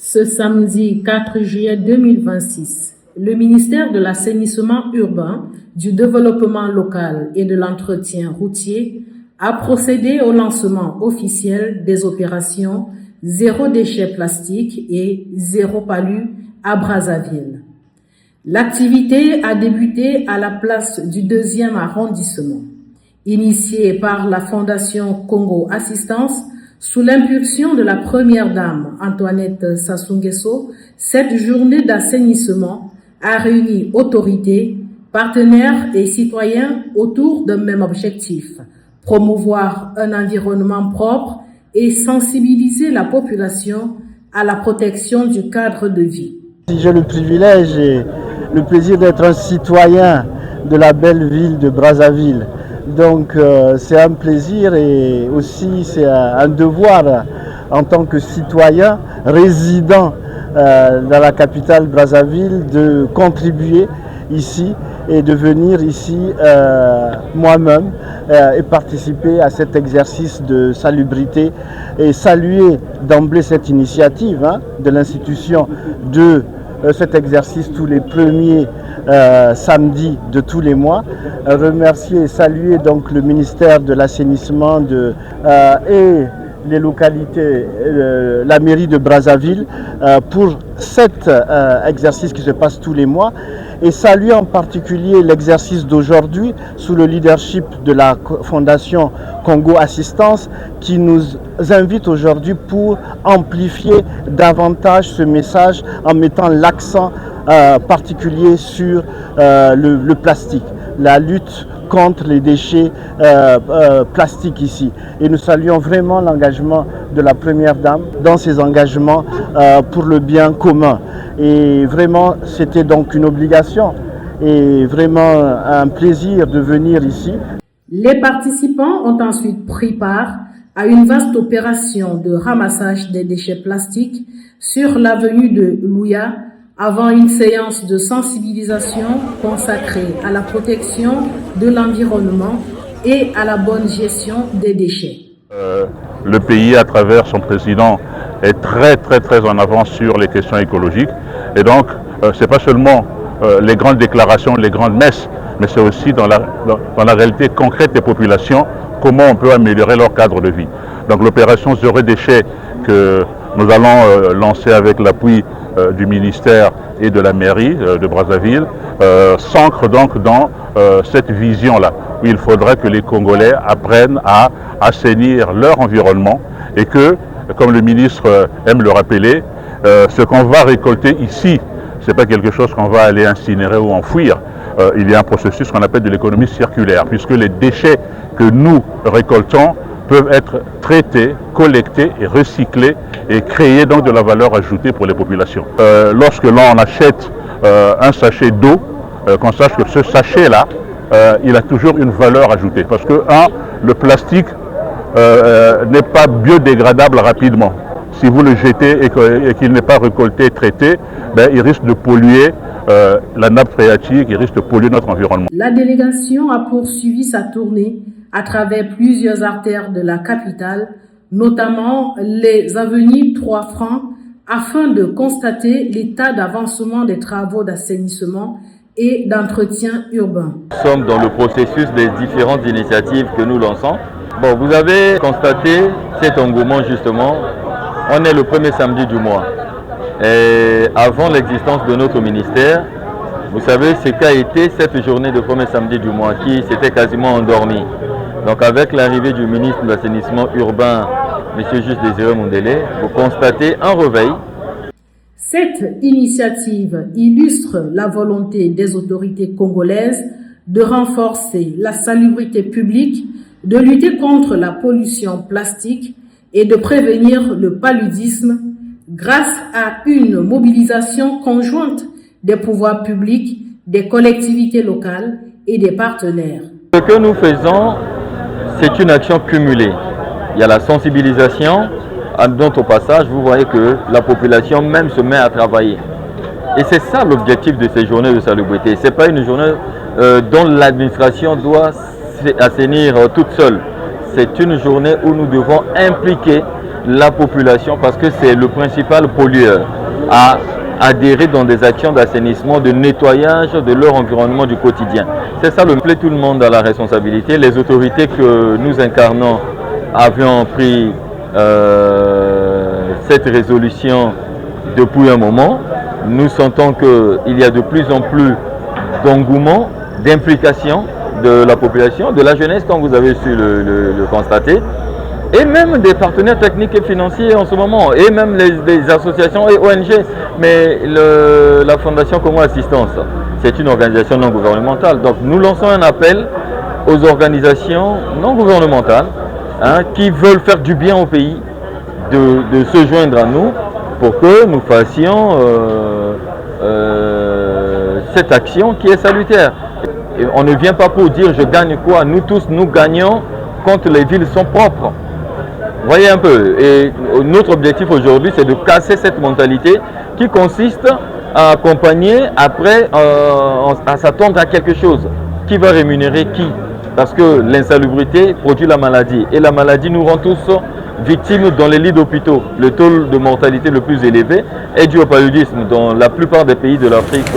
Ce samedi 4 juillet 2026, le ministère de l'Assainissement urbain, du développement local et de l'entretien routier a procédé au lancement officiel des opérations Zéro déchet plastique et Zéro palu à Brazzaville. L'activité a débuté à la place du 2e arrondissement. Initiée par la Fondation Congo Assistance, sous l'impulsion de la première dame Antoinette Sassou Nguesso, cette journée d'assainissement a réuni autorités, partenaires et citoyens autour d'un même objectif: promouvoir un environnement propre et sensibiliser la population à la protection du cadre de vie. J'ai le privilège et le plaisir d'être un citoyen de la belle ville de Brazzaville. Donc c'est un plaisir et aussi c'est un devoir en tant que citoyen résident dans la capitale Brazzaville de contribuer ici et de venir ici moi-même et participer à cet exercice de salubrité et saluer d'emblée cette initiative de l'institution de cet exercice tous les premiers samedis de tous les mois. Remercier et saluer donc le ministère de l'Assainissement et les localités, la mairie de Brazzaville pour cet exercice qui se passe tous les mois, et saluer en particulier l'exercice d'aujourd'hui sous le leadership de la Fondation Congo Assistance qui nous invite aujourd'hui pour amplifier davantage ce message en mettant l'accent particulier sur le plastique, la lutte contre les déchets plastiques ici. Et nous saluons vraiment l'engagement de la Première Dame dans ses engagements pour le bien commun. Et vraiment, c'était donc une obligation et vraiment un plaisir de venir ici. Les participants ont ensuite pris part à une vaste opération de ramassage des déchets plastiques sur l'avenue de Louya, avant une séance de sensibilisation consacrée à la protection de l'environnement et à la bonne gestion des déchets. Le pays, à travers son président, est très en avance sur les questions écologiques. Et donc, ce n'est pas seulement les grandes déclarations, les grandes messes, mais c'est aussi dans la réalité concrète des populations, comment on peut améliorer leur cadre de vie. Donc l'opération Zéro déchet que nous allons lancer avec l'appui du ministère et de la mairie de Brazzaville s'ancre donc dans cette vision-là, où il faudrait que les Congolais apprennent à assainir leur environnement et que, comme le ministre aime le rappeler, ce qu'on va récolter ici, ce n'est pas quelque chose qu'on va aller incinérer ou enfouir. Il y a un processus qu'on appelle de l'économie circulaire, puisque les déchets que nous récoltons peuvent être traités, collectés et recyclés et créer donc de la valeur ajoutée pour les populations. Lorsque l'on achète un sachet d'eau, qu'on sache que ce sachet-là, il a toujours une valeur ajoutée. Parce que, le plastique n'est pas biodégradable rapidement. Si vous le jetez et qu'il n'est pas récolté et traité, il risque de polluer la nappe phréatique, il risque de polluer notre environnement. La délégation a poursuivi sa tournée à travers plusieurs artères de la capitale, notamment les avenues 3 francs, afin de constater l'état d'avancement des travaux d'assainissement et d'entretien urbain. Nous sommes dans le processus des différentes initiatives que nous lançons. Bon, vous avez constaté cet engouement justement. On est le premier samedi du mois. Et avant l'existence de notre ministère, vous savez ce qu'a été cette journée de premier samedi du mois qui s'était quasiment endormie. Donc avec l'arrivée du ministre de l'Assainissement urbain, M. Juste Désiré Mondélé, vous constatez un réveil. Cette initiative illustre la volonté des autorités congolaises de renforcer la salubrité publique, de lutter contre la pollution plastique et de prévenir le paludisme grâce à une mobilisation conjointe des pouvoirs publics, des collectivités locales et des partenaires. Ce que nous faisons, c'est une action cumulée. Il y a la sensibilisation, dont au passage, vous voyez que la population même se met à travailler. Et c'est ça l'objectif de ces journées de salubrité. Ce n'est pas une journée dont l'administration doit assainir toute seule. C'est une journée où nous devons impliquer la population parce que c'est le principal pollueur. à adhérer dans des actions d'assainissement, de nettoyage de leur environnement du quotidien. C'est ça le plaît tout le monde à la responsabilité. Les autorités que nous incarnons avions pris cette résolution depuis un moment. Nous sentons qu'il y a de plus en plus d'engouement, d'implication de la population, de la jeunesse, comme vous avez su le constater, et même des partenaires techniques et financiers en ce moment, et même les associations et ONG. Mais la Fondation Congo Assistance, c'est une organisation non gouvernementale. Donc nous lançons un appel aux organisations non gouvernementales qui veulent faire du bien au pays, de se joindre à nous pour que nous fassions cette action qui est salutaire. Et on ne vient pas pour dire je gagne quoi, nous tous nous gagnons quand les villes sont propres. Vous voyez un peu, et notre objectif aujourd'hui c'est de casser cette mentalité qui consiste à accompagner après, à s'attendre à quelque chose. Qui va rémunérer qui? Parce que l'insalubrité produit la maladie et la maladie nous rend tous victimes dans les lits d'hôpitaux. Le taux de mortalité le plus élevé est dû au paludisme dans la plupart des pays de l'Afrique.